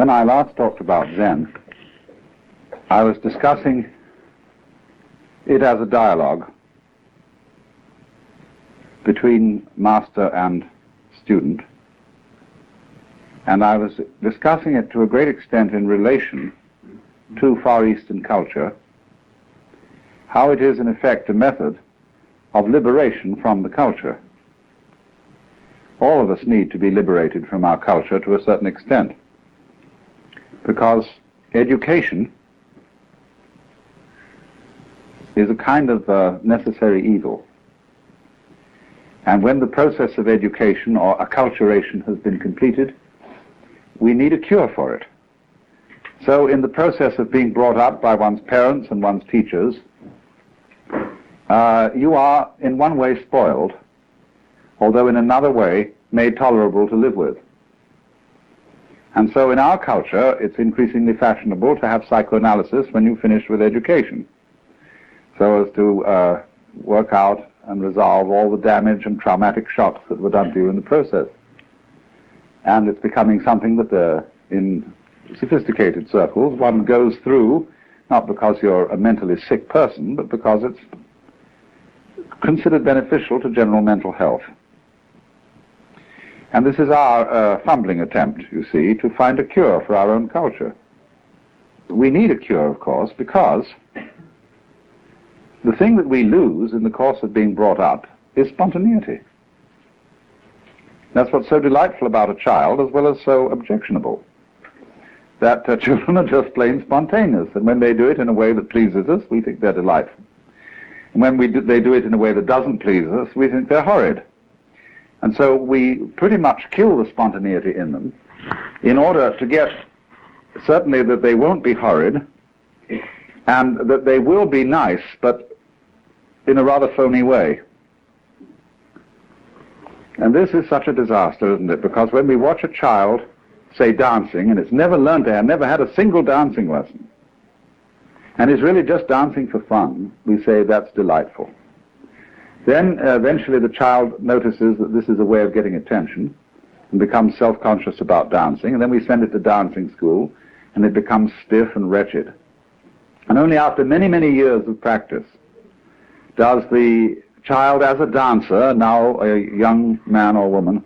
When I last talked about Zen, I was discussing it as a dialogue between master and student, and I was discussing it to a great extent in relation to Far Eastern culture, how it is in effect a method of liberation from the culture. All of us need to be liberated from our culture to a certain extent, because education is a kind of necessary evil. And when the process of education or acculturation has been completed, we need a cure for it. So in the process of being brought up by one's parents and one's teachers, you are in one way spoiled, although in another way made tolerable to live with. And so in our culture, it's increasingly fashionable to have psychoanalysis when you finish with education, so as to work out and resolve all the damage and traumatic shocks that were done to you in the process. And it's becoming something that in sophisticated circles one goes through, not because you're a mentally sick person, but because it's considered beneficial to general mental health. And this is our fumbling attempt, you see, to find a cure for our own culture. We need a cure, of course, because the thing that we lose in the course of being brought up is spontaneity. That's what's so delightful about a child, as well as so objectionable, that children are just plain spontaneous, and when they do it in a way that pleases us, we think they're delightful. And when they do it in a way that doesn't please us, we think they're horrid. And so we pretty much kill the spontaneity in them in order to get certainly that they won't be horrid and that they will be nice, but in a rather phony way. And this is such a disaster, isn't it? Because when we watch a child, say, dancing, and it's never learned to have, never had a single dancing lesson, and is really just dancing for fun, we say that's delightful. Then eventually the child notices that this is a way of getting attention and becomes self-conscious about dancing, and then we send it to dancing school, and it becomes stiff and wretched. And only after many, many years of practice does the child, as a dancer, now a young man or woman,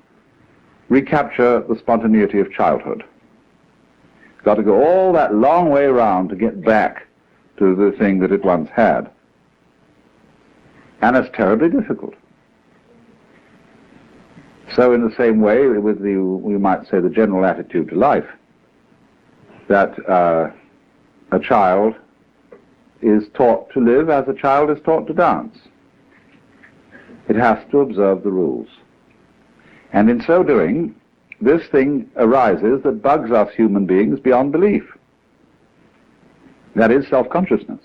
recapture the spontaneity of childhood. It's got to go all that long way around to get back to the thing that it once had. And it's terribly difficult. So in the same way, with we might say the general attitude to life, that a child is taught to live as a child is taught to dance. It has to observe the rules. And in so doing, this thing arises that bugs us human beings beyond belief. That is self-consciousness.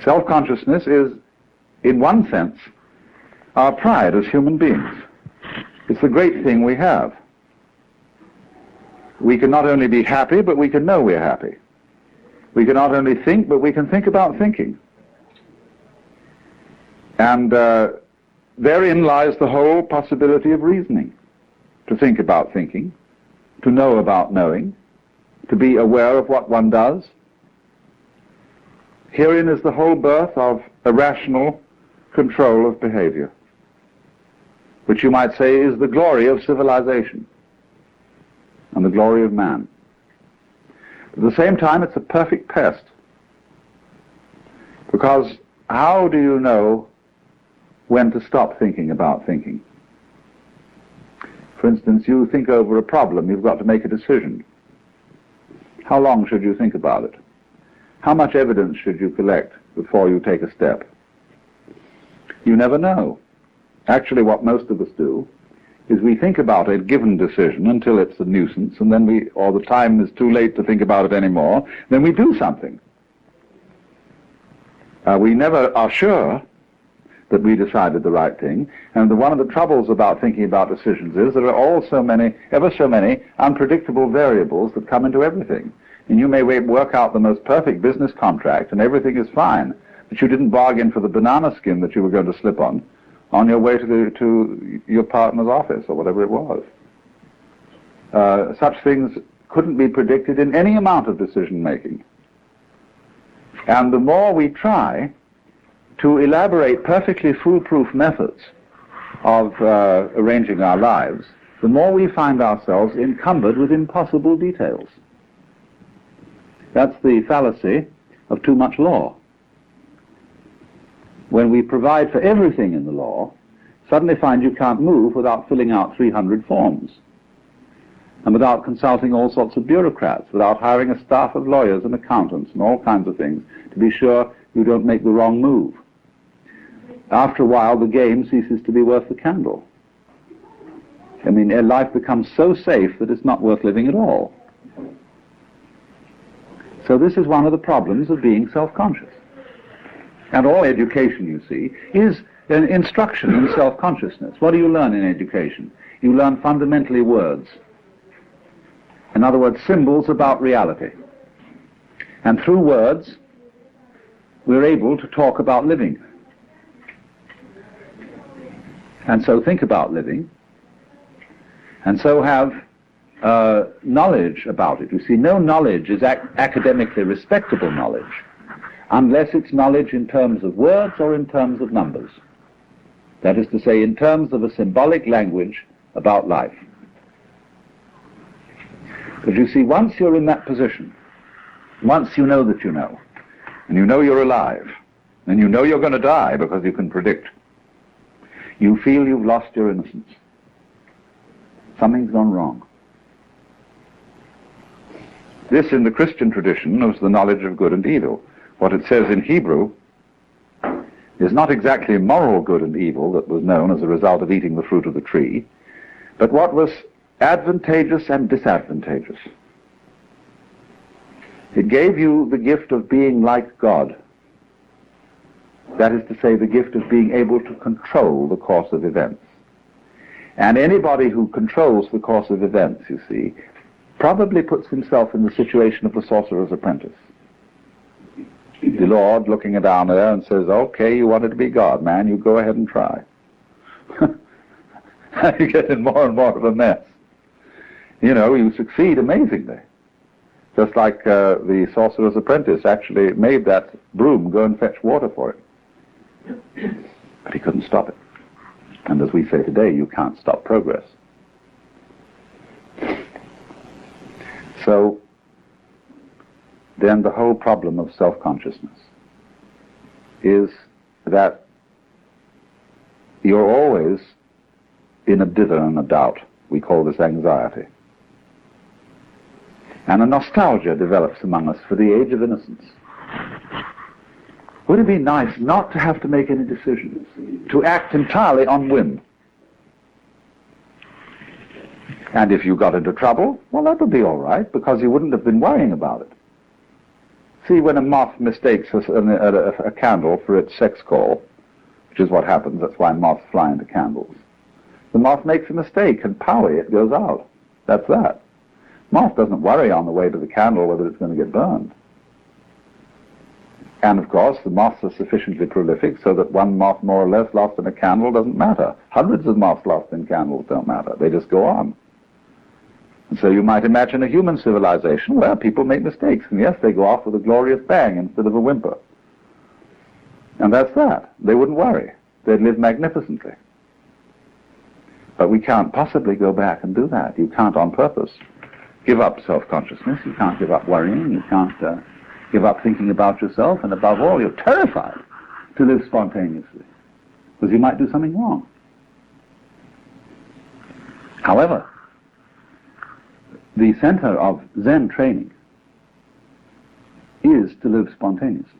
Self-consciousness is, in one sense, our pride as human beings. It's the great thing we have. We can not only be happy, but we can know we're happy. We can not only think, but we can think about thinking. And therein lies the whole possibility of reasoning. To think about thinking, to know about knowing, to be aware of what one does. Herein is the whole birth of a rational control of behavior, which you might say is the glory of civilization and the glory of man. At the same time, it's a perfect pest, because how do you know when to stop thinking about thinking? For instance, you think over a problem, you've got to make a decision. How long should you think about it? How much evidence should you collect before you take a step? You never know. Actually, what most of us do is we think about a given decision until it's a nuisance, and then or the time is too late to think about it anymore, then we do something. We never are sure that we decided the right thing, and one of the troubles about thinking about decisions is there are ever so many unpredictable variables that come into everything. And you may work out the most perfect business contract and everything is fine, but you didn't bargain for the banana skin that you were going to slip on your way to your partner's office or whatever it was. such things couldn't be predicted in any amount of decision-making. And the more we try to elaborate perfectly foolproof methods of arranging our lives, the more we find ourselves encumbered with impossible details. That's the fallacy of too much law. When we provide for everything in the law, suddenly find you can't move without filling out 300 forms, and without consulting all sorts of bureaucrats, without hiring a staff of lawyers and accountants and all kinds of things to be sure you don't make the wrong move. After a while, the game ceases to be worth the candle. I mean, life becomes so safe that it's not worth living at all. So this is one of the problems of being self-conscious. And all education, you see, is an instruction in self-consciousness. What do you learn in education? You learn fundamentally words. In other words, symbols about reality. And through words, we're able to talk about living. And so think about living, and so have knowledge about it. You see, no knowledge is academically respectable knowledge unless it's knowledge in terms of words or in terms of numbers. That is to say, in terms of a symbolic language about life. But you see, once you're in that position, once you know that you know, and you know you're alive, and you know you're going to die because you can predict, you feel you've lost your innocence. Something's gone wrong. This, in the Christian tradition, was the knowledge of good and evil. What it says in Hebrew is not exactly moral good and evil that was known as a result of eating the fruit of the tree, but what was advantageous and disadvantageous. It gave you the gift of being like God. That is to say, the gift of being able to control the course of events. And anybody who controls the course of events, you see, probably puts himself in the situation of the sorcerer's apprentice. The Lord looking down there and says, okay, you wanted to be God, man, you go ahead and try. You get in more and more of a mess. You know, you succeed amazingly. Just like the sorcerer's apprentice actually made that broom go and fetch water for it. But he couldn't stop it. And as we say today, you can't stop progress. So then the whole problem of self-consciousness is that you're always in a dither and a doubt. We call this anxiety. And a nostalgia develops among us for the age of innocence. Would it be nice not to have to make any decisions, to act entirely on whim? And if you got into trouble, well, that would be all right, because you wouldn't have been worrying about it. See, when a moth mistakes a candle for its sex call, which is what happens, that's why moths fly into candles, the moth makes a mistake, and powie, it goes out. That's that. Moth doesn't worry on the way to the candle whether it's going to get burned. And of course, the moths are sufficiently prolific so that one moth more or less lost in a candle doesn't matter. Hundreds of moths lost in candles don't matter. They just go on. And so you might imagine a human civilization where people make mistakes, and yes, they go off with a glorious bang instead of a whimper. And that's that. They wouldn't worry. They'd live magnificently. But we can't possibly go back and do that. You can't on purpose give up self-consciousness. You can't give up worrying. You can't give up thinking about yourself. And above all, you're terrified to live spontaneously, because you might do something wrong. However, the center of Zen training is to live spontaneously.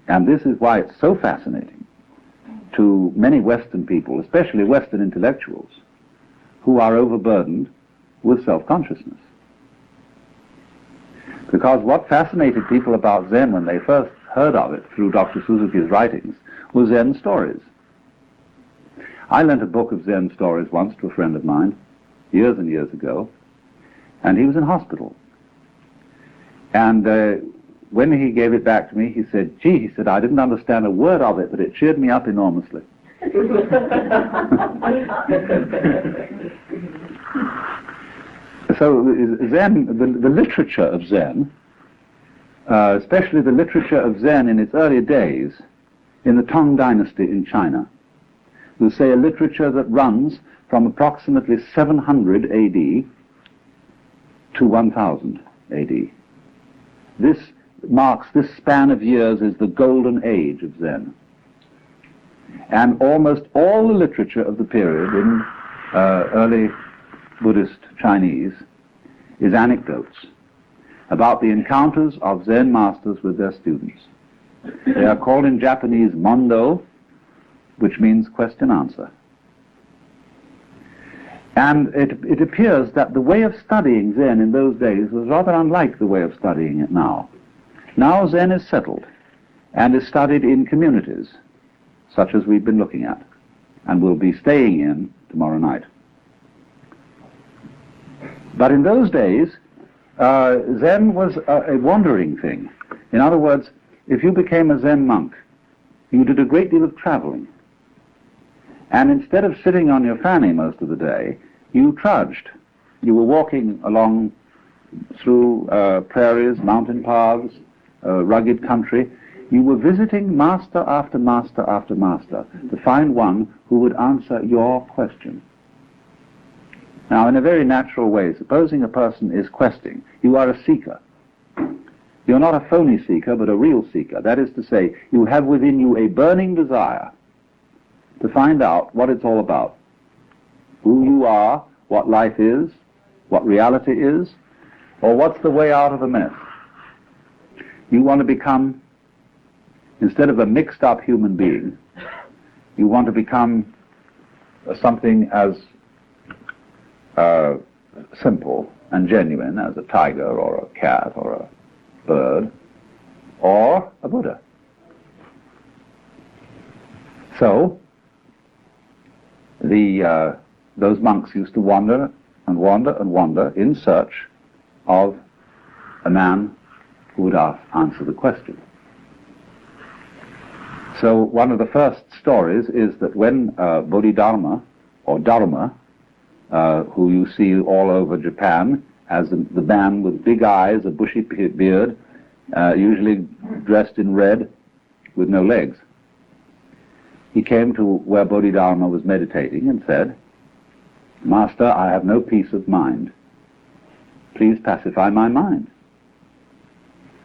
And this is why it's so fascinating to many Western people, especially Western intellectuals, who are overburdened with self-consciousness. Because what fascinated people about Zen when they first heard of it through Dr. Suzuki's writings was Zen stories. I lent a book of Zen stories once to a friend of mine, years and years ago, and he was in hospital. And when he gave it back to me, he said, gee, he said, I didn't understand a word of it, but it cheered me up enormously. So Zen, the literature of Zen, especially the literature of Zen in its early days, in the Tang Dynasty in China, we'll say a literature that runs from approximately 700 AD to 1000 AD. This span of years is the golden age of Zen. And almost all the literature of the period in early Buddhist Chinese is anecdotes about the encounters of Zen masters with their students. They are called in Japanese mondo, which means question-answer. And it appears that the way of studying Zen in those days was rather unlike the way of studying it now. Now Zen is settled and is studied in communities, such as we've been looking at, and will be staying in tomorrow night. But in those days, Zen was a wandering thing. In other words, if you became a Zen monk, you did a great deal of traveling. And instead of sitting on your fanny most of the day, you trudged. You were walking along through prairies, mountain paths, rugged country. You were visiting master after master after master to find one who would answer your question. Now, in a very natural way, supposing a person is questing, you are a seeker. You're not a phony seeker, but a real seeker. That is to say, you have within you a burning desire to find out what it's all about. Who you are, what life is, what reality is, or what's the way out of the mess. You want to become, instead of a mixed-up human being, you want to become something as simple and genuine as a tiger or a cat or a bird or a Buddha. So those monks used to wander and wander and wander in search of a man who would answer the question. So one of the first stories is that when Bodhidharma, or Dharma, who you see all over Japan as the man with big eyes, a bushy beard, usually dressed in red with no legs. He came to where Bodhidharma was meditating and said, "Master, I have no peace of mind. Please pacify my mind."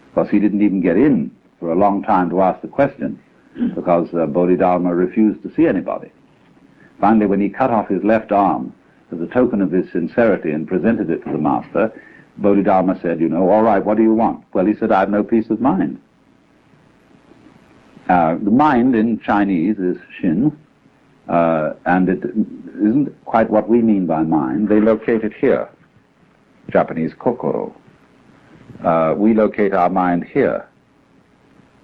Of course, he didn't even get in for a long time to ask the question, because Bodhidharma refused to see anybody. Finally, when he cut off his left arm as a token of his sincerity and presented it to the master, Bodhidharma said, "All right, what do you want?" Well, he said, "I have no peace of mind." The mind in Chinese is Shin, and it isn't quite what we mean by mind. They locate it here, Japanese kokoro. We locate our mind here.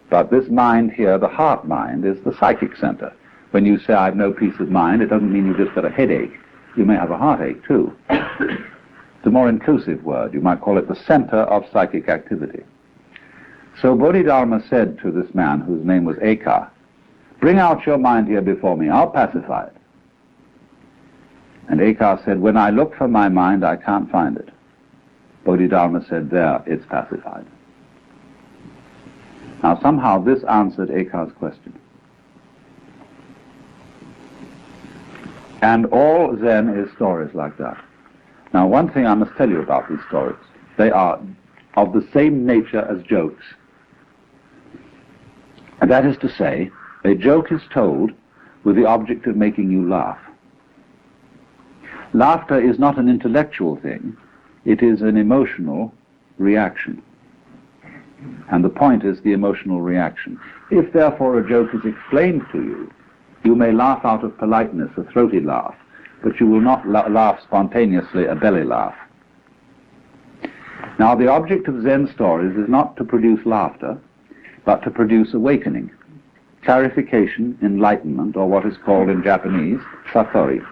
But this mind here, the heart mind, is the psychic center. When you say, "I have no peace of mind," it doesn't mean you've just got a headache. You may have a heartache too. It's a more inclusive word. You might call it the center of psychic activity. So Bodhidharma said to this man, whose name was Eka, "Bring out your mind here before me, I'll pacify it." And Eka said, "When I look for my mind, I can't find it." Bodhidharma said, "There, it's pacified." Now somehow this answered Eka's question. And all Zen is stories like that. Now one thing I must tell you about these stories, they are of the same nature as jokes. And that is to say, a joke is told with the object of making you laugh. Laughter is not an intellectual thing, it is an emotional reaction. And the point is the emotional reaction. If therefore a joke is explained to you, you may laugh out of politeness, a throaty laugh, but you will not laugh spontaneously, a belly laugh. Now the object of Zen stories is not to produce laughter, but to produce awakening, clarification, enlightenment, or what is called in Japanese, satori.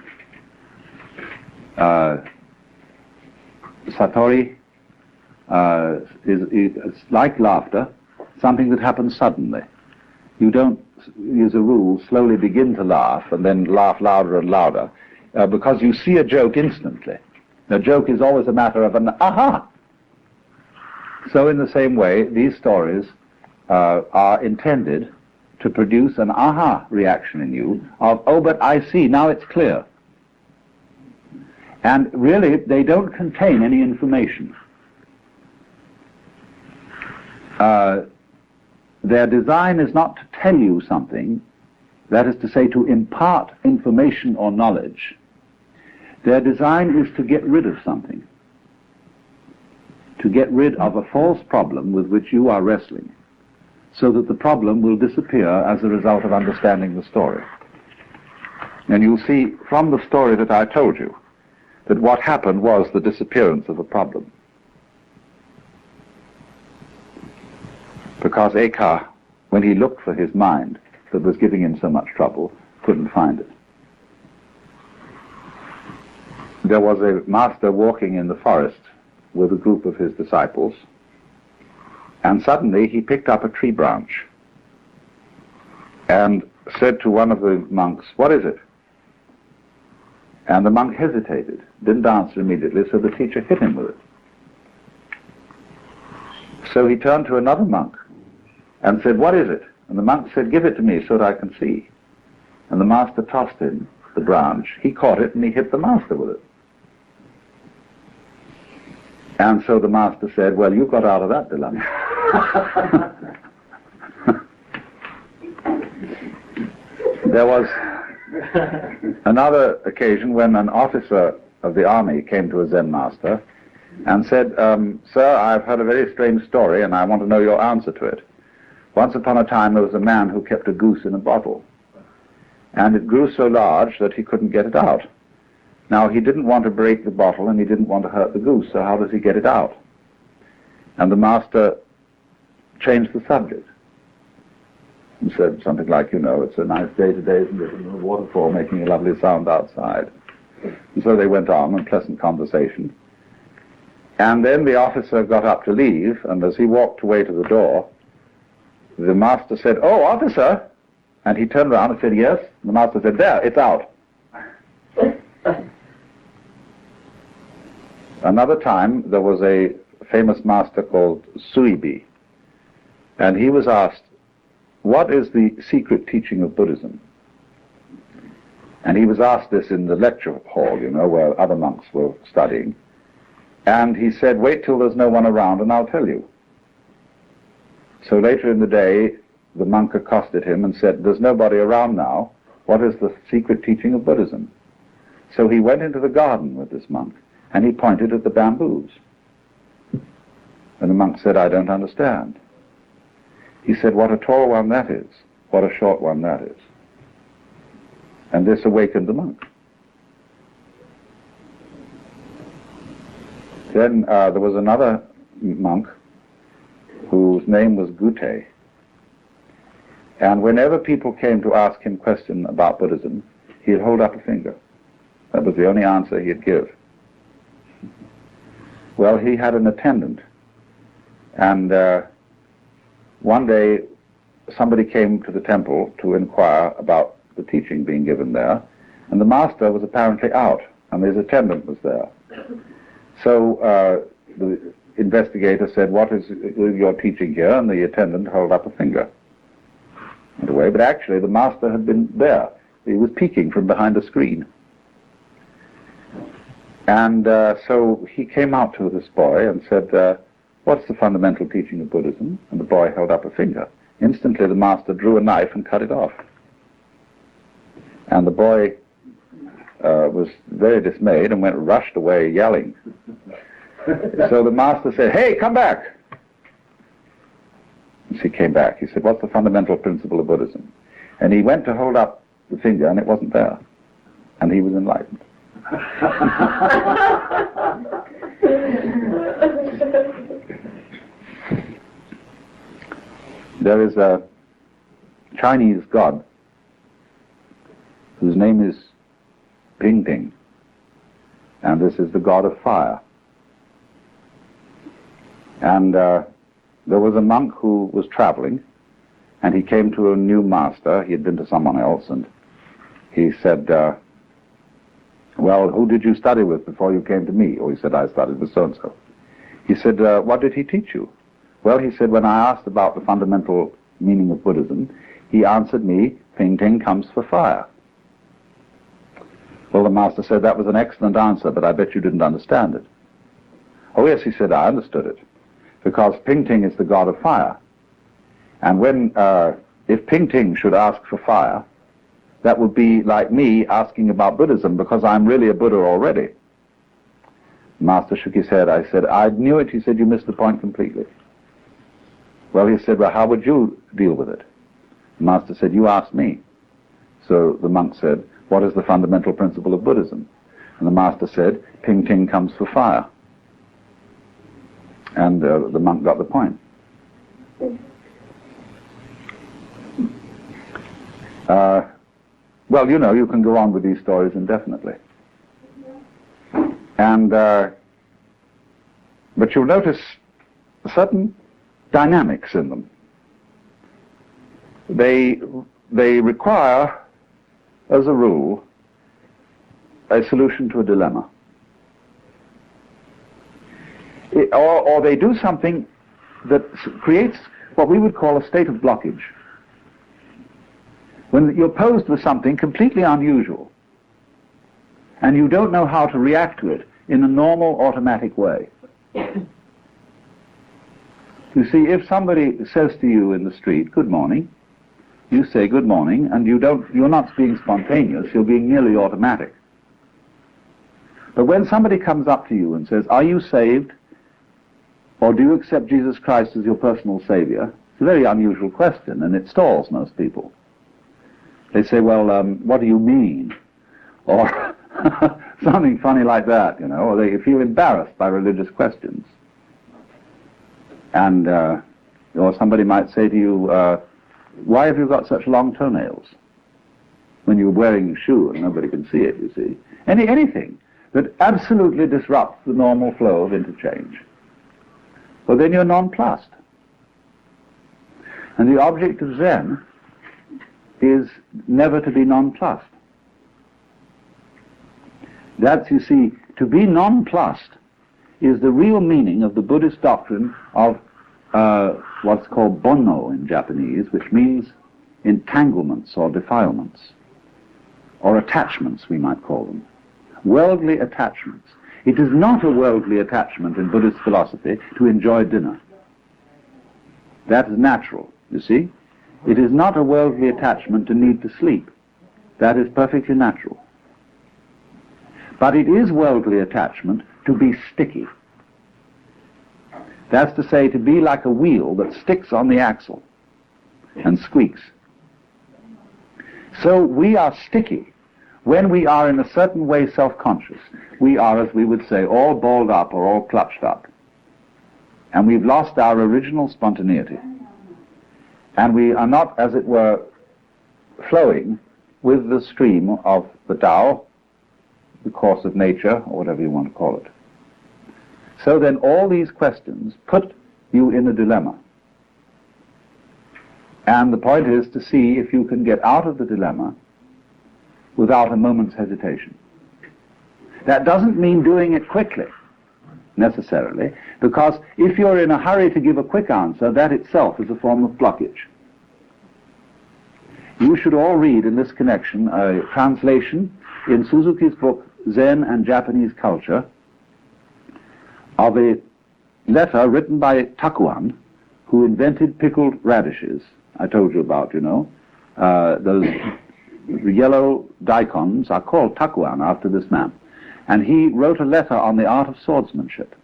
Satori is like laughter, something that happens suddenly. You don't, as a rule, slowly begin to laugh and then laugh louder and louder because you see a joke instantly. A joke is always a matter of an aha. So in the same way, these stories are intended to produce an aha reaction in you of, oh, but I see, now it's clear. And really, they don't contain any information. Their design is not to tell you something, that is to say, to impart information or knowledge. Their design is to get rid of something, to get rid of a false problem with which you are wrestling, so that the problem will disappear as a result of understanding the story. And you'll see from the story that I told you that what happened was the disappearance of the problem. Because Eka, when he looked for his mind that was giving him so much trouble, couldn't find it. There was a master walking in the forest with a group of his disciples, and suddenly he picked up a tree branch and said to one of the monks, "What is it?" And the monk hesitated, didn't answer immediately, so the teacher hit him with it. So he turned to another monk and said, "What is it?" And the monk said, "Give it to me so that I can see." And the master tossed him the branch. He caught it and he hit the master with it. And so the master said, "Well, you got out of that dilemma." There was another occasion when an officer of the army came to a Zen master and said, "Sir, I've heard a very strange story and I want to know your answer to it. Once upon a time there was a man who kept a goose in a bottle, and it grew so large that he couldn't get it out. Now, he didn't want to break the bottle and he didn't want to hurt the goose, so how does he get it out?" And the master changed the subject and said something like, "It's a nice day today, isn't it? And a waterfall making a lovely sound outside." And so they went on in pleasant conversation. And then the officer got up to leave, and as he walked away to the door, the master said, "Oh, officer!" And he turned around and said, "Yes?" And the master said, "There, it's out." Another time, there was a famous master called Suibi, and he was asked, "What is the secret teaching of Buddhism?" And he was asked this in the lecture hall, where other monks were studying. And he said, "Wait till there's no one around and I'll tell you." So later in the day, the monk accosted him and said, "There's nobody around now. What is the secret teaching of Buddhism?" So he went into the garden with this monk, and he pointed at the bamboos. And the monk said, "I don't understand." He said, "What a tall one that is, what a short one that is." And this awakened the monk. Then there was another monk whose name was Gute. And whenever people came to ask him questions about Buddhism, he'd hold up a finger. That was the only answer he'd give. Well, he had an attendant, and one day somebody came to the temple to inquire about the teaching being given there, and the master was apparently out, and his attendant was there. So the investigator said, "What is your teaching here?" And the attendant held up a finger. Went away, but actually the master had been there. He was peeking from behind a screen. And so he came out to this boy and said, "What's the fundamental teaching of Buddhism?" And the boy held up a finger. Instantly the master drew a knife and cut it off. And the boy was very dismayed and rushed away yelling. So the master said, "Hey, come back!" As he came back, he said, "What's the fundamental principle of Buddhism?" And he went to hold up the finger, and it wasn't there. And he was enlightened. There is a Chinese god whose name is Ping, and this is the god of fire. And there was a monk who was traveling, and he came to a new master. He had been to someone else, and he said, well, who did you study with before you came to me? Or he said, I studied with so-and-so. He said, what did he teach you? Well, he said, when I asked about the fundamental meaning of Buddhism, he answered me, Ping-ting comes for fire. Well, the master said, that was an excellent answer, but I bet you didn't understand it. Oh, yes, he said, I understood it, because Ping-ting is the god of fire. And when, if Ping-ting should ask for fire, that would be like me asking about Buddhism, because I'm really a Buddha already. The master shook his head. I said, I knew it. He said, you missed the point completely. Well, he said, well, how would you deal with it? The master said, you asked me. So the monk said, what is the fundamental principle of Buddhism? And the master said, Ping-ting comes for fire. And the monk got the point. Well, you know, you can go on with these stories indefinitely. And, but you'll notice certain dynamics in them. They require, as a rule, a solution to a dilemma. Or they do something that creates what we would call a state of blockage. When you're posed with something completely unusual, and you don't know how to react to it in a normal, automatic way. You see, if somebody says to you in the street, good morning, you say good morning, and you're not being spontaneous, you're being nearly automatic. But when somebody comes up to you and says, are you saved? Or do you accept Jesus Christ as your personal savior? It's a very unusual question, and it stalls most people. They say, well, what do you mean? Or something funny like that, you know, or they feel embarrassed by religious questions. And, or somebody might say to you, why have you got such long toenails? When you're wearing a shoe and nobody can see it, you see. Anything that absolutely disrupts the normal flow of interchange. Well, then you're nonplussed. And the object of Zen is never to be nonplussed. That's, you see, to be nonplussed is the real meaning of the Buddhist doctrine of what's called mondo in Japanese, which means entanglements or defilements, or attachments, we might call them. Worldly attachments. It is not a worldly attachment in Buddhist philosophy to enjoy dinner. That is natural, you see. It is not a worldly attachment to need to sleep. That is perfectly natural. But it is worldly attachment to be sticky. That's to say, to be like a wheel that sticks on the axle and squeaks. So we are sticky when we are in a certain way self-conscious. We are, as we would say, all balled up or all clutched up. And we've lost our original spontaneity. And we are not, as it were, flowing with the stream of the Tao, the course of nature, or whatever you want to call it. So then all these questions put you in a dilemma. And the point is to see if you can get out of the dilemma without a moment's hesitation. That doesn't mean doing it quickly, necessarily, because if you're in a hurry to give a quick answer, that itself is a form of blockage. You should all read in this connection a translation in Suzuki's book, Zen and Japanese Culture, of a letter written by Takuan, who invented pickled radishes. I told you about, you know. Those yellow daikons are called Takuan after this man. And he wrote a letter on the art of swordsmanship,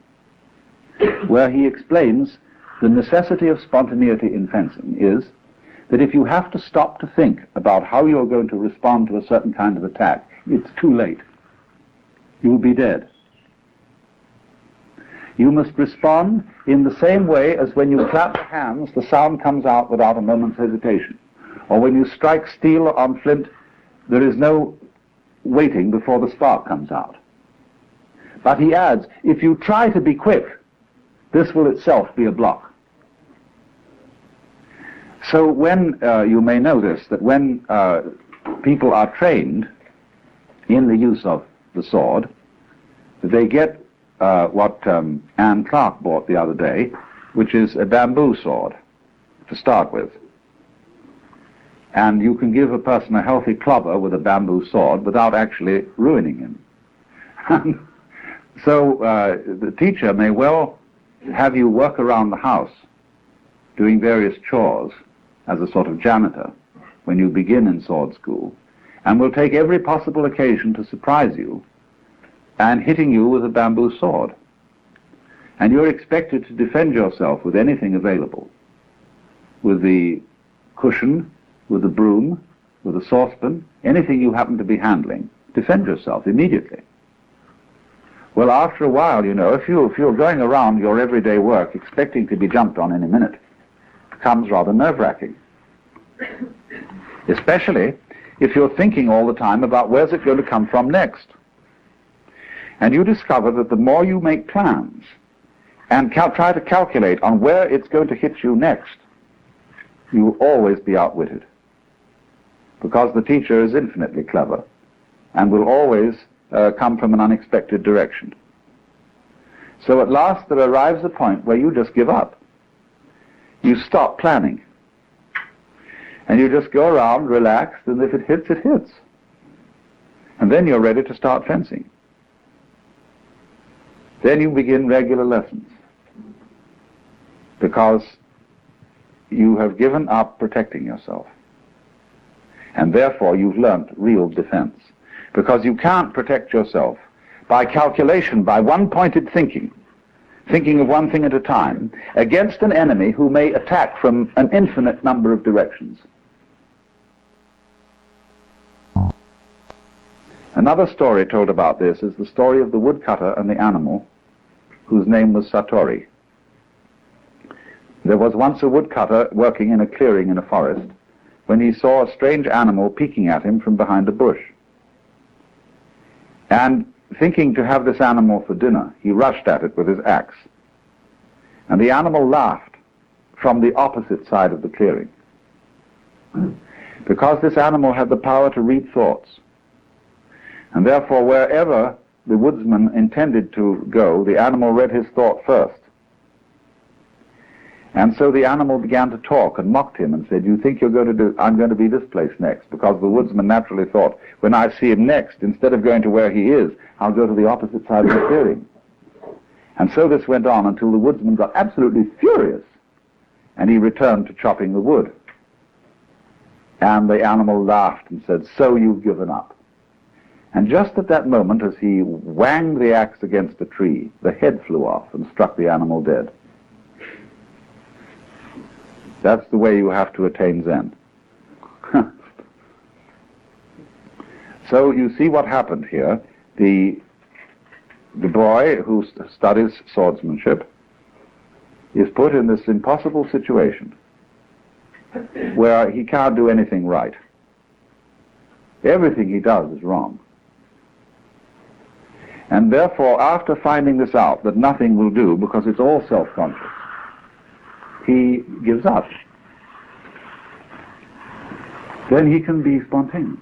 where he explains the necessity of spontaneity in fencing is that if you have to stop to think about how you're going to respond to a certain kind of attack, it's too late. You will be dead. You must respond in the same way as when you clap your hands, the sound comes out without a moment's hesitation. Or when you strike steel on flint, there is no waiting before the spark comes out. But he adds, if you try to be quick, this will itself be a block. So when you may notice that when people are trained in the use of the sword, they get what Anne Clark bought the other day, which is a bamboo sword to start with. And you can give a person a healthy clubber with a bamboo sword without actually ruining him. So the teacher may well have you work around the house doing various chores as a sort of janitor when you begin in sword school, and will take every possible occasion to surprise you and hitting you with a bamboo sword. And you're expected to defend yourself with anything available, with the cushion, with the broom, with a saucepan, anything you happen to be handling. Defend yourself immediately. Well, after a while, you know, if you're going around your everyday work expecting to be jumped on in a minute, it becomes rather nerve-wracking. Especially if you're thinking all the time about where's it going to come from next. And you discover that the more you make plans and try to calculate on where it's going to hit you next, you will always be outwitted. Because the teacher is infinitely clever and will always come from an unexpected direction. So at last there arrives a point where you just give up. You stop planning. And you just go around relaxed, and if it hits, it hits. And then you're ready to start fencing. Then you begin regular lessons. Because you have given up protecting yourself. And therefore you've learnt real defense. Because you can't protect yourself by calculation, by one-pointed thinking of one thing at a time, against an enemy who may attack from an infinite number of directions. Another story told about this is the story of the woodcutter and the animal whose name was Satori. There was once a woodcutter working in a clearing in a forest when he saw a strange animal peeking at him from behind a bush. And thinking to have this animal for dinner, he rushed at it with his axe. And the animal laughed from the opposite side of the clearing. Because this animal had the power to read thoughts. And therefore, wherever the woodsman intended to go, the animal read his thought first. And so the animal began to talk and mocked him and said, "You think you're going to do, I'm going to be this place next," because the woodsman naturally thought, when I see him next, instead of going to where he is, I'll go to the opposite side of the clearing. And so this went on until the woodsman got absolutely furious, and he returned to chopping the wood. And the animal laughed and said, "So you've given up." And just at that moment, as he whanged the axe against a tree, the head flew off and struck the animal dead. That's the way you have to attain Zen. So you see what happened here. The boy who studies swordsmanship is put in this impossible situation where he can't do anything right. Everything he does is wrong. And therefore, after finding this out, that nothing will do because it's all self-conscious, he gives up. Then he can be spontaneous.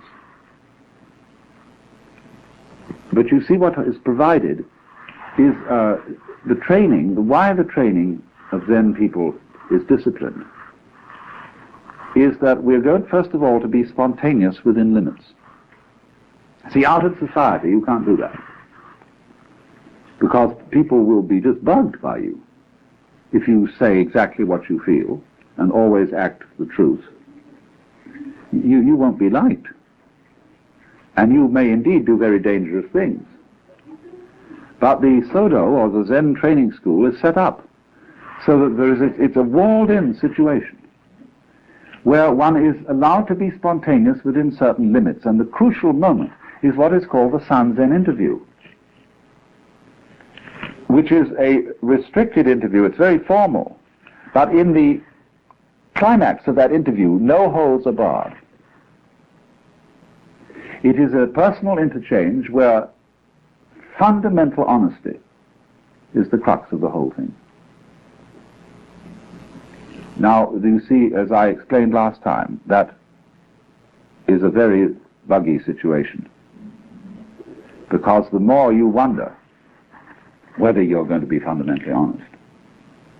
But you see what is provided is the training, why the training of Zen people is disciplined, is that we're going, first of all, to be spontaneous within limits. See, out of society, you can't do that. Because people will be just bugged by you if you say exactly what you feel and always act the truth. You won't be liked. And you may indeed do very dangerous things. But the Sodo, or the Zen training school, is set up so that it's a walled-in situation where one is allowed to be spontaneous within certain limits. And the crucial moment is what is called the Sanzen interview, which is a restricted interview. It's very formal. But in the climax of that interview, no holds are barred. It is a personal interchange where fundamental honesty is the crux of the whole thing. Now, you see, as I explained last time, that is a very buggy situation. Because the more you wonder whether you're going to be fundamentally honest,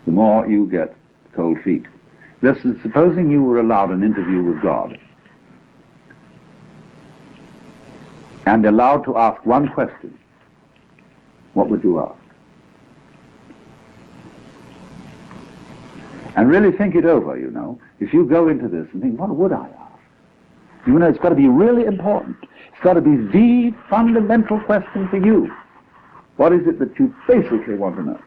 the more you get cold feet. This is, supposing you were allowed an interview with God and allowed to ask one question, what would you ask? And really think it over, you know. If you go into this and think, what would I ask? You know, it's got to be really important. It's got to be the fundamental question for you. What is it that you basically want to know?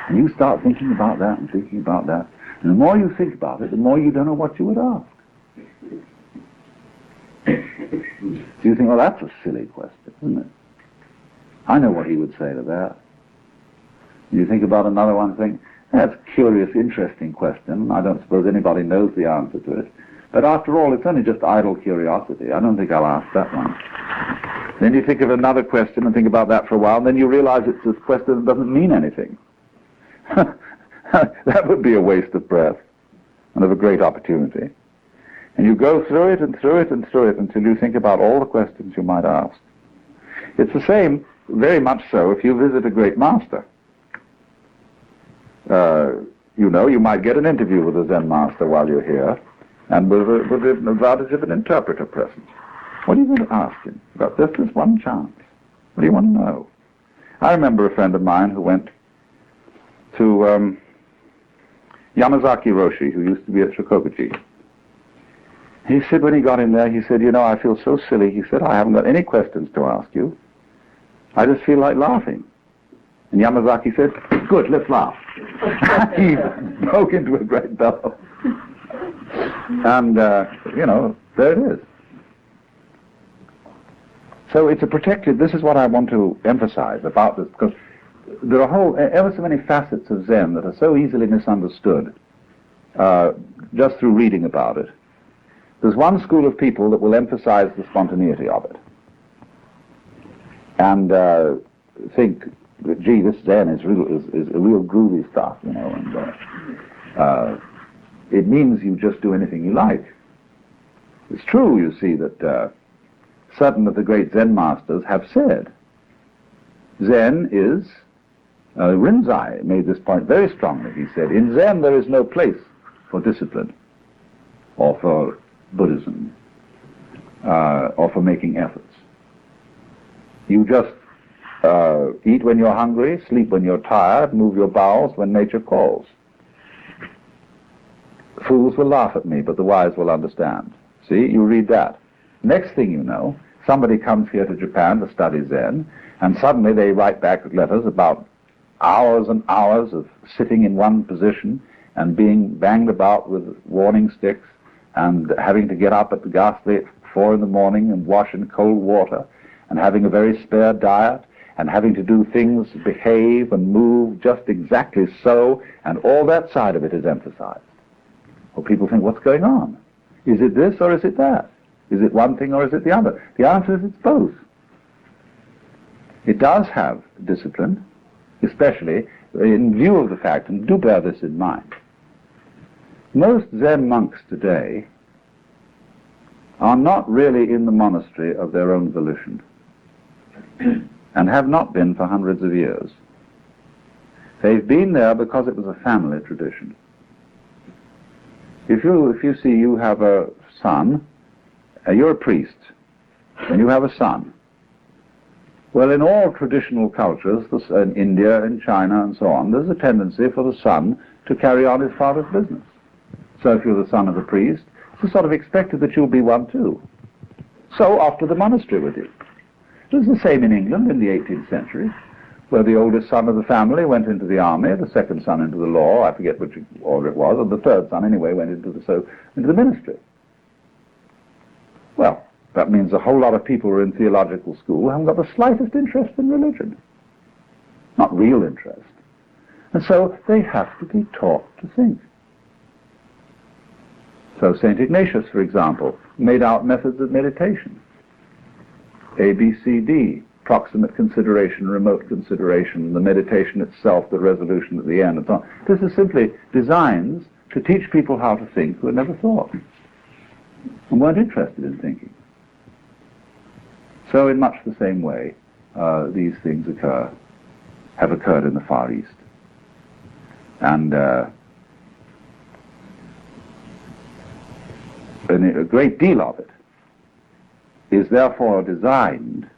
And you start thinking about that and thinking about that. And the more you think about it, the more you don't know what you would ask. So you think, well, that's a silly question, isn't it? I know what he would say to that. You think about another one and think, that's a curious, interesting question. I don't suppose anybody knows the answer to it. But after all, it's only just idle curiosity. I don't think I'll ask that one. Then you think of another question and think about that for a while, and then you realize it's a question that doesn't mean anything. That would be a waste of breath and of a great opportunity. And you go through it and through it and through it until you think about all the questions you might ask. It's the same, very much so, if you visit a great master. You know, you might get an interview with a Zen master while you're here, and with the advantage of an interpreter present. What are you going to ask him? You've got just this one chance. What do you want to know? I remember a friend of mine who went to Yamazaki Roshi, who used to be at Shikokuji. He said when he got in there, he said, you know, I feel so silly. He said, I haven't got any questions to ask you. I just feel like laughing. And Yamazaki said, good, let's laugh. He broke into a great bellow. And, you know, there it is. So it's a protected, this is what I want to emphasize about this, because there are ever so many facets of Zen that are so easily misunderstood just through reading about it. There's one school of people that will emphasize the spontaneity of it and think that, gee, this Zen is a real groovy stuff, you know, and it means you just do anything you like. It's true, you see, that certain of the great Zen masters have said Zen is, Rinzai made this point very strongly. He said, in Zen there is no place for discipline or for Buddhism or for making efforts. You just eat when you're hungry, sleep when you're tired, move your bowels when nature calls. Fools will laugh at me, but the wise will understand. See, you read that. Next thing you know, somebody comes here to Japan to study Zen, and suddenly they write back letters about hours and hours of sitting in one position and being banged about with warning sticks and having to get up at the ghastly 4 in the morning and wash in cold water and having a very spare diet and having to do things, behave and move just exactly so, and all that side of it is emphasized. Well, people think, what's going on? Is it this or is it that? Is it one thing or is it the other? The answer is it's both. It does have discipline, especially in view of the fact, and do bear this in mind, most Zen monks today are not really in the monastery of their own volition and have not been for hundreds of years. They've been there because it was a family tradition. If you see you have a son, you're a priest, and you have a son. Well, in all traditional cultures, in India, in China, and so on, there's a tendency for the son to carry on his father's business. So if you're the son of a priest, it's sort of expected that you'll be one too. So off to the monastery with you. It was the same in England in the 18th century, where the oldest son of the family went into the army, the second son into the law, I forget which order it was, and the third son anyway went into the ministry. Well, that means a whole lot of people who are in theological school haven't got the slightest interest in religion. Not real interest. And so they have to be taught to think. So St. Ignatius, for example, made out methods of meditation. A, B, C, D, proximate consideration, remote consideration, the meditation itself, the resolution at the end, and so on. This is simply designs to teach people how to think who had never thought and weren't interested in thinking. So in much the same way, these things have occurred in the Far East. And a great deal of it is therefore designed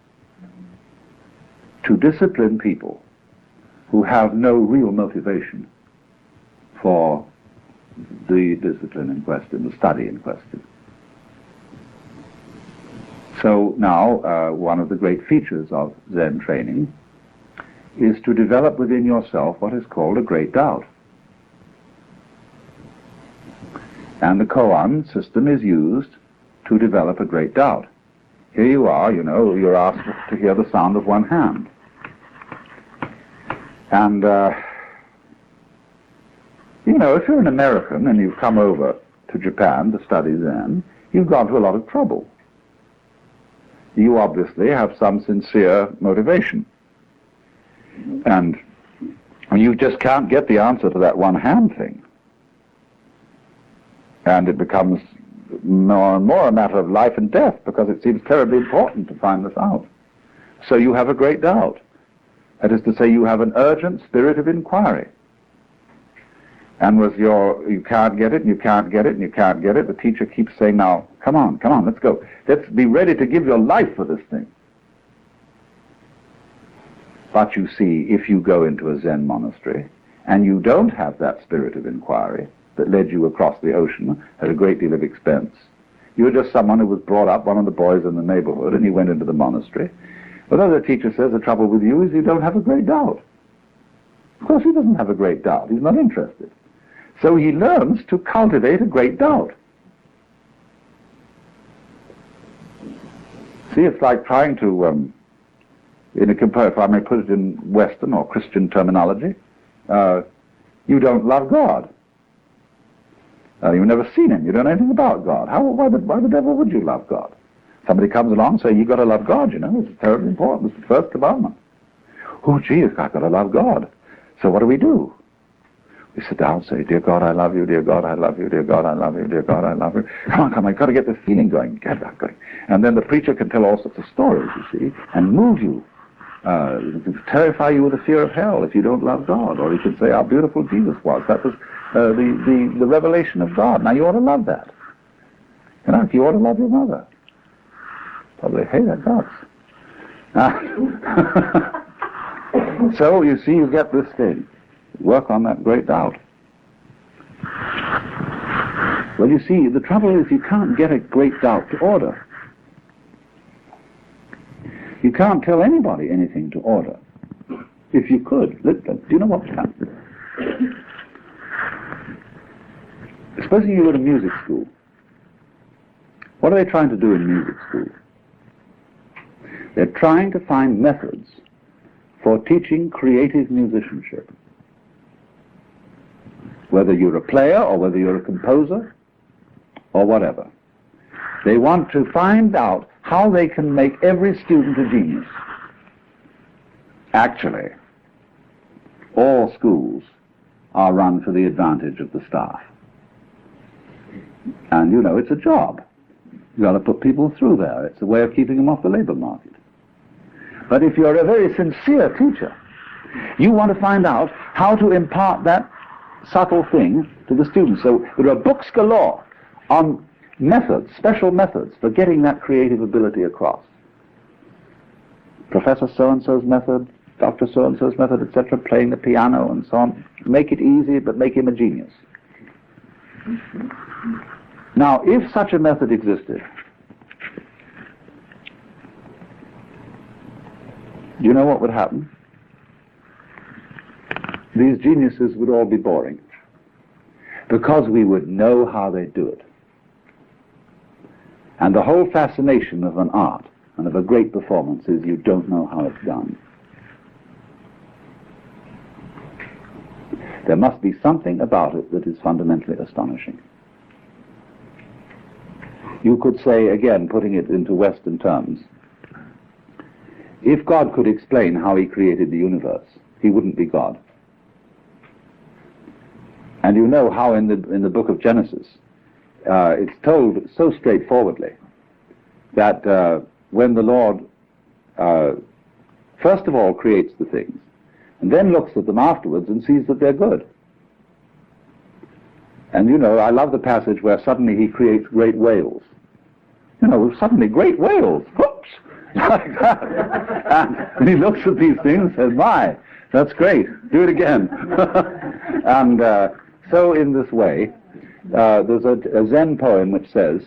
to discipline people who have no real motivation for the discipline in question, the study in question. So now, one of the great features of Zen training is to develop within yourself what is called a great doubt. And the koan system is used to develop a great doubt. Here you are, you're asked to hear the sound of one hand. And, if you're an American and you've come over to Japan to study Zen, you've gone to a lot of trouble. You obviously have some sincere motivation. And you just can't get the answer to that one hand thing. And it becomes more and more a matter of life and death because it seems terribly important to find this out. So you have a great doubt. That is to say, you have an urgent spirit of inquiry. And with you can't get it, and you can't get it, and you can't get it, the teacher keeps saying, now, come on, let's go. Let's be ready to give your life for this thing. But you see, if you go into a Zen monastery, and you don't have that spirit of inquiry that led you across the ocean at a great deal of expense, you're just someone who was brought up, one of the boys in the neighborhood, and he went into the monastery. But the teacher says the trouble with you is you don't have a great doubt. Of course he doesn't have a great doubt. He's not interested. So he learns to cultivate a great doubt. See, it's like trying to, if I may put it in Western or Christian terminology, you don't love God. You've never seen him. You don't know anything about God. Why the devil would you love God? Somebody comes along and says, you've got to love God, It's terribly important. It's the first commandment. Oh, gee, I've got to love God. So what do? We sit down and say, dear God, I love you, dear God, I love you, dear God, I love you, dear God, I love you. Come on, I've got to get this feeling going, get that going. And then the preacher can tell all sorts of stories, you see, and move you, terrify you with the fear of hell if you don't love God. Or he can say how beautiful Jesus was. That was the revelation of God. Now you ought to love that. If you ought to love your mother. Probably hate her guts. So you see, you get this thing. Work on that great doubt. Well, you see, the trouble is you can't get a great doubt to order. You can't tell anybody anything to order. If you could, do you know what would happen? Supposing you go to music school. What are they trying to do in music school? They're trying to find methods for teaching creative musicianship. Whether you're a player or whether you're a composer or whatever. They want to find out how they can make every student a genius. Actually, all schools are run for the advantage of the staff. And it's a job. You've got to put people through there. It's a way of keeping them off the labor market. But if you're a very sincere teacher, you want to find out how to impart that subtle thing to the students. So there are books galore on methods, special methods for getting that creative ability across. Professor so-and-so's method, Dr. so-and-so's method, etc., playing the piano and so on. Make it easy, but make him a genius. Now, if such a method existed, do you know what would happen? These geniuses would all be boring, because we would know how they do it. And the whole fascination of an art and of a great performance is you don't know how it's done. There must be something about it that is fundamentally astonishing. You could say, again, putting it into Western terms, if God could explain how he created the universe, he wouldn't be God. And you know how in the book of Genesis, it's told so straightforwardly that when the Lord first of all creates the things, and then looks at them afterwards and sees that they're good. And you know, I love the passage where suddenly he creates great whales. You know, suddenly great whales, whoops, like that. And he looks at these things and says, my, that's great, do it again. And so in this way, there's a Zen poem which says,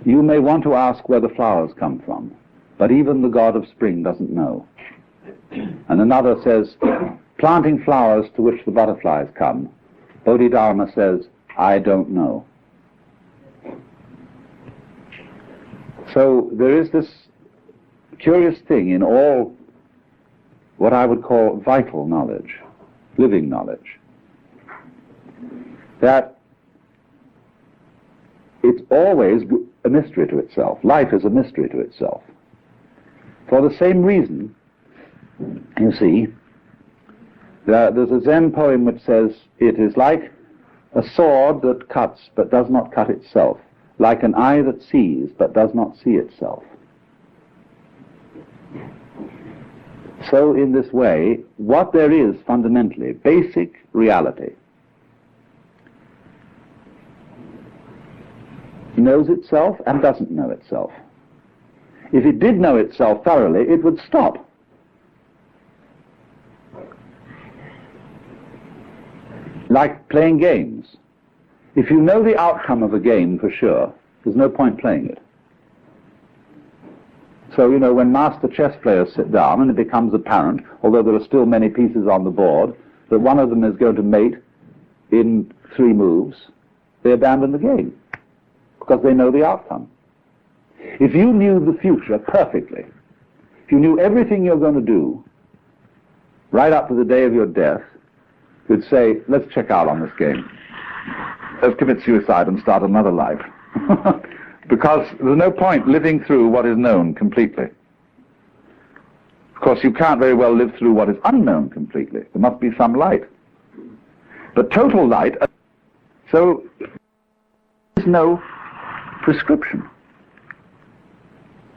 you may want to ask where the flowers come from, but even the god of spring doesn't know. And another says, planting flowers to which the butterflies come, Bodhidharma says, I don't know. So there is this curious thing in all what I would call vital knowledge, living knowledge, that it's always a mystery to itself. Life is a mystery to itself. For the same reason, you see, there's a Zen poem which says, it is like a sword that cuts but does not cut itself, like an eye that sees but does not see itself. So in this way, what there is fundamentally, basic reality, knows itself and doesn't know itself. If it did know itself thoroughly, it would stop. Like playing games. If you know the outcome of a game for sure, there's no point playing it. So, you know, when master chess players sit down and it becomes apparent, although there are still many pieces on the board, that one of them is going to mate in 3 moves, they abandon the game because they know the outcome. If you knew the future perfectly, if you knew everything you're going to do right up to the day of your death, you'd say, let's check out on this game. Let's commit suicide and start another life. Because there's no point living through what is known completely. Of course, you can't very well live through what is unknown completely. There must be some light. But total light, so there's no prescription,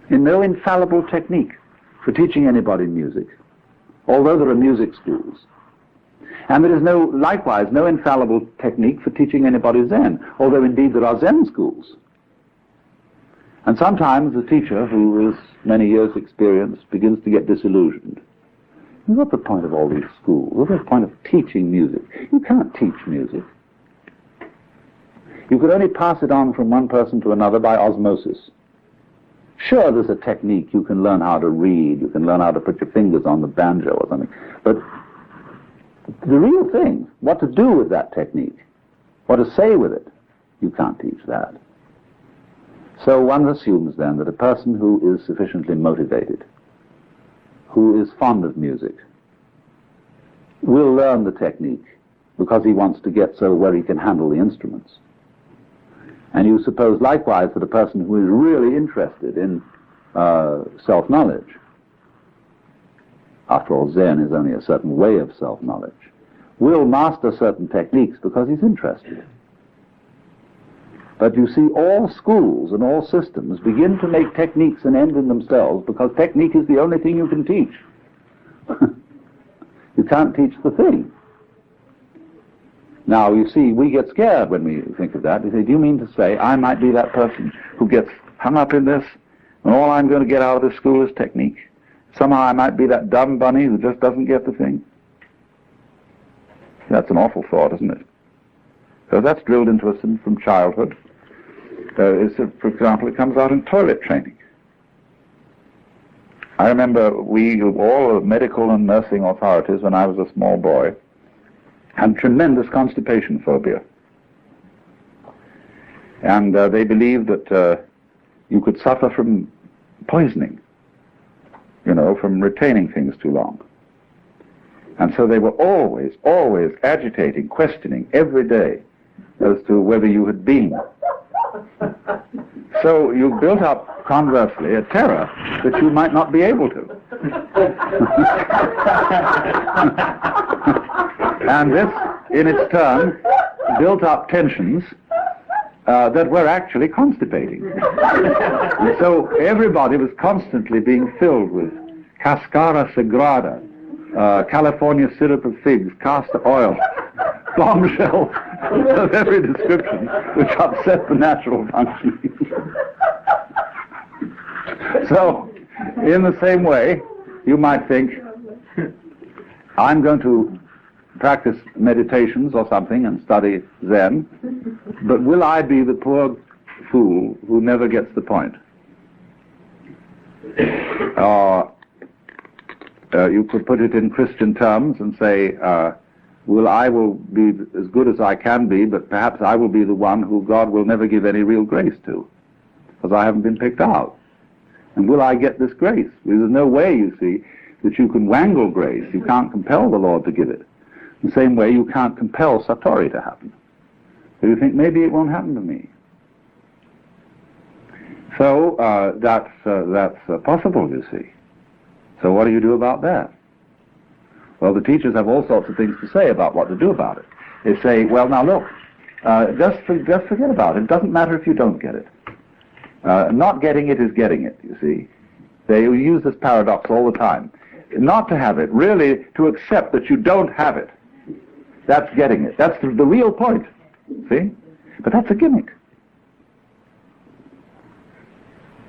and no infallible technique for teaching anybody music, although there are music schools. And there is likewise no infallible technique for teaching anybody Zen, although indeed there are Zen schools. And sometimes the teacher, who is many years' experience, begins to get disillusioned. What's the point of all these schools? What's the point of teaching music? You can't teach music. You could only pass it on from one person to another by osmosis. Sure, there's a technique. You can learn how to read. You can learn how to put your fingers on the banjo or something. But the real thing, what to do with that technique, what to say with it, you can't teach that. So one assumes then that a person who is sufficiently motivated, who is fond of music, will learn the technique because he wants to get so where he can handle the instruments. And you suppose likewise that a person who is really interested in self-knowledge, after all, Zen is only a certain way of self-knowledge, will master certain techniques because he's interested. But you see, all schools and all systems begin to make techniques an end in themselves because technique is the only thing you can teach. You can't teach the thing. Now, you see, we get scared when we think of that. We say, do you mean to say I might be that person who gets hung up in this, and all I'm going to get out of this school is technique? Somehow I might be that dumb bunny who just doesn't get the thing? That's an awful thought, isn't it? So that's drilled into us from childhood. For example, it comes out in toilet training. I remember all the medical and nursing authorities, when I was a small boy, had tremendous constipation phobia. And they believed that you could suffer from poisoning, you know, from retaining things too long. And so they were always, always agitating, questioning every day as to whether you had been. So you built up, conversely, a terror that you might not be able to. And in its turn, built up tensions that were actually constipating. And so everybody was constantly being filled with cascara sagrada, California syrup of figs, castor oil, bombshells of every description, which upset the natural functioning. So, in the same way, you might think, I'm going to practice meditations or something and study Zen, but will I be the poor fool who never gets the point? You could put it in Christian terms and say, I will be as good as I can be, but perhaps I will be the one who God will never give any real grace to, because I haven't been picked out. And will I get this grace? There's no way, you see, that you can wangle grace. You can't compel the Lord to give it. The same way you can't compel Satori to happen. So you think, maybe it won't happen to me. So that's possible, you see. So what do you do about that? Well, the teachers have all sorts of things to say about what to do about it. They say, well, now look, just forget about it. It doesn't matter if you don't get it. Not getting it is getting it, you see. They use this paradox all the time. Not to have it, really to accept that you don't have it. That's getting it. That's the real point, see? But that's a gimmick.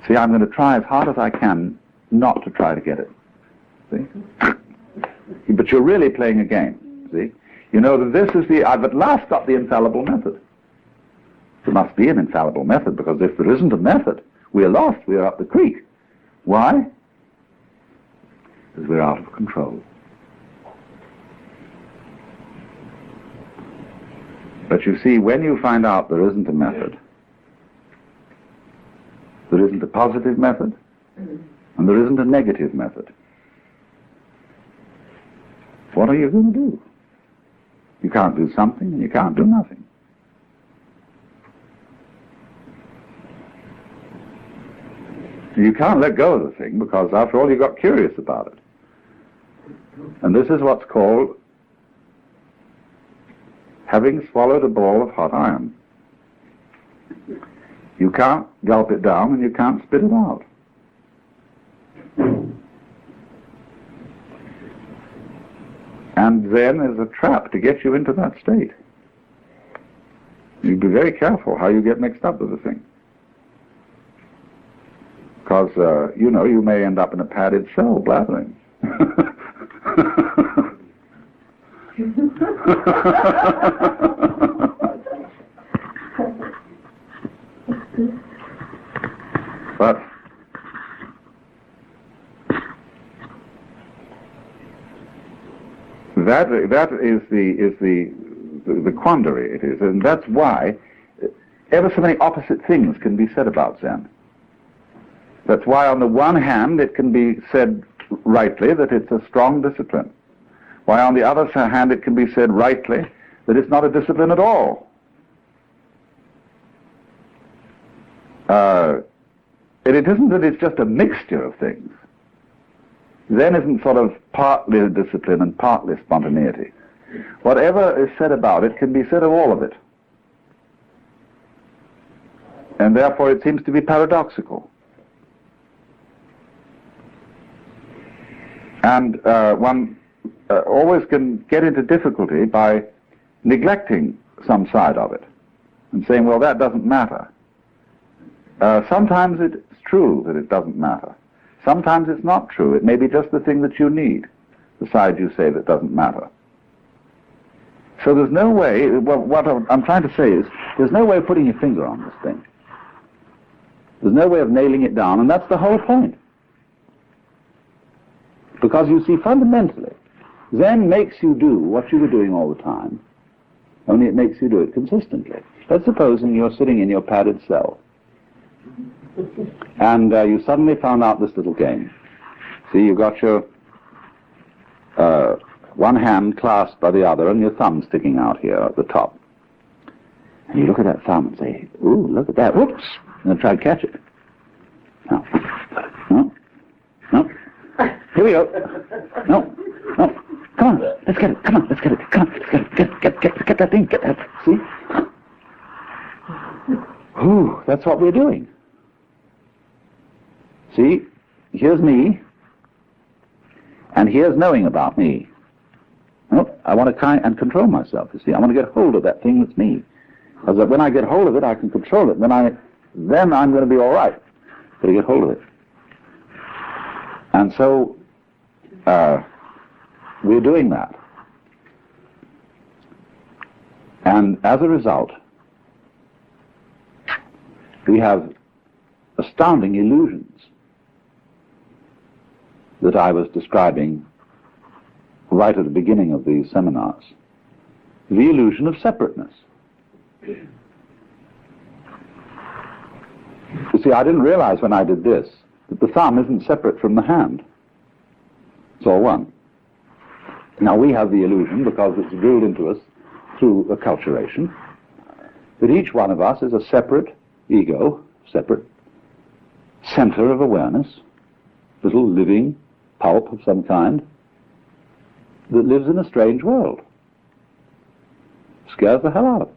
See, I'm going to try as hard as I can not to try to get it, see? But you're really playing a game, see? You know that this is I've at last got the infallible method. There must be an infallible method, because if there isn't a method, we're lost, we're up the creek. Why? Because we're out of control. But you see, when you find out there isn't a method, there isn't a positive method, and there isn't a negative method, what are you going to do? You can't do something, and you can't do nothing. You can't let go of the thing, because after all you got curious about it. And this is what's called having swallowed a ball of hot iron. You can't gulp it down and you can't spit it out. And Zen is a trap to get you into that state. You be very careful how you get mixed up with the thing. Because, you know, you may end up in a padded cell blathering. But that is the quandary it is, and that's why ever so many opposite things can be said about Zen. That's why on the one hand it can be said rightly that it's a strong discipline. Why on the other hand it can be said rightly that it's not a discipline at all. And it isn't that it's just a mixture of things. Zen isn't sort of partly discipline and partly spontaneity. Whatever is said about it can be said of all of it. And therefore it seems to be paradoxical. And one always can get into difficulty by neglecting some side of it and saying, well, that doesn't matter. Sometimes it's true that it doesn't matter. Sometimes it's not true. It may be just the thing that you need, the side you say that doesn't matter. So there's no way, what I'm trying to say is, there's no way of putting your finger on this thing. There's no way of nailing it down, and that's the whole point. Because you see, fundamentally, Zen makes you do what you were doing all the time, only it makes you do it consistently. Let's suppose you're sitting in your padded cell, and you suddenly found out this little game. See, you've got your one hand clasped by the other and your thumb sticking out here at the top. And you look at that thumb and say, ooh, look at that, whoops, and then try to catch it. No, no, no, here we go. No, no, come on, let's get it, come on, let's get it, come on, let's get it, get it. Get that thing, get that, see? Ooh, that's what we're doing. See, here's me, and here's knowing about me. Oh, I want to and control myself, you see. I want to get hold of that thing that's me. Because when I get hold of it, I can control it. Then I'm going to be all right. Got to get hold of it. And so, we're doing that. And as a result, we have astounding illusions that I was describing right at the beginning of these seminars. The illusion of separateness. You see, I didn't realize when I did this that the thumb isn't separate from the hand. It's all one. Now we have the illusion, because it's drilled into us through acculturation, that each one of us is a separate ego, separate center of awareness, little living pulp of some kind, that lives in a strange world. Scares the hell out of us.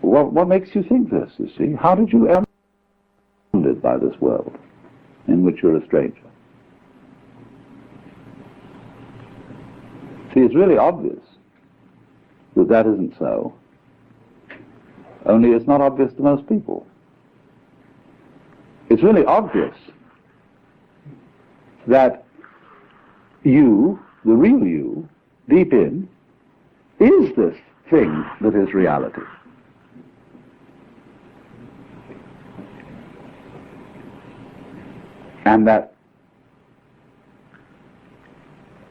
What makes you think this, you see? How did you ever be surrounded by this world in which you're a stranger? See, it's really obvious that that isn't so. Only it's not obvious to most people. It's really obvious that you, the real you, deep in, is this thing that is reality. And that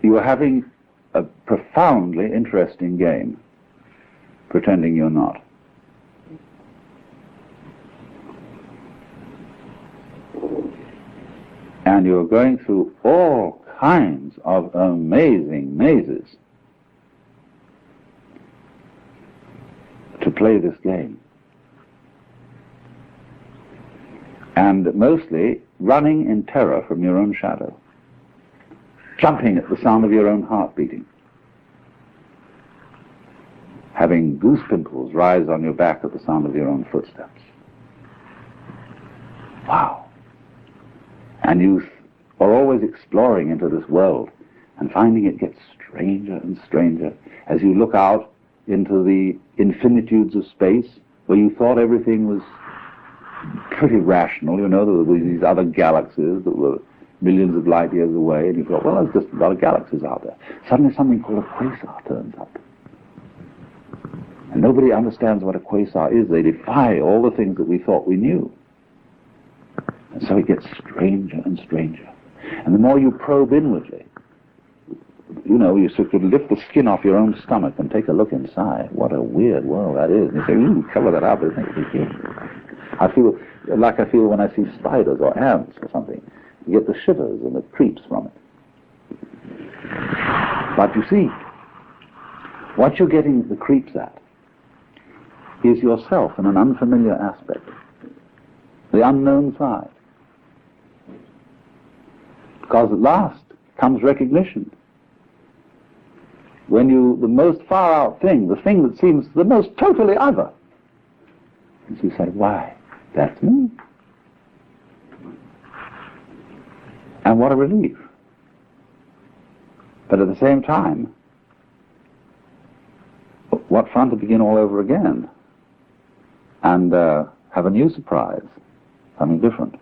you are having a profoundly interesting game, pretending you're not. And you're going through all kinds of amazing mazes to play this game. And mostly running in terror from your own shadow, jumping at the sound of your own heart beating, having goose pimples rise on your back at the sound of your own footsteps. Wow. And you are always exploring into this world and finding it gets stranger and stranger as you look out into the infinitudes of space where you thought everything was pretty rational. You know, there were these other galaxies that were millions of light years away, and you thought, well, there's just a lot of galaxies out there. Suddenly something called a quasar turns up. And nobody understands what a quasar is. They defy all the things that we thought we knew. And so it gets stranger and stranger. And the more you probe inwardly, you know, you sort of lift the skin off your own stomach and take a look inside. What a weird world that is. And you say, ooh, cover that up, isn't it? I feel like I feel when I see spiders or ants or something. You get the shivers and the creeps from it. But you see, what you're getting the creeps at is yourself in an unfamiliar aspect, the unknown side. Because at last comes recognition. When the most far out thing, the thing that seems the most totally other, and you say, why, that's me. And what a relief. But at the same time, what fun to begin all over again and have a new surprise, something different.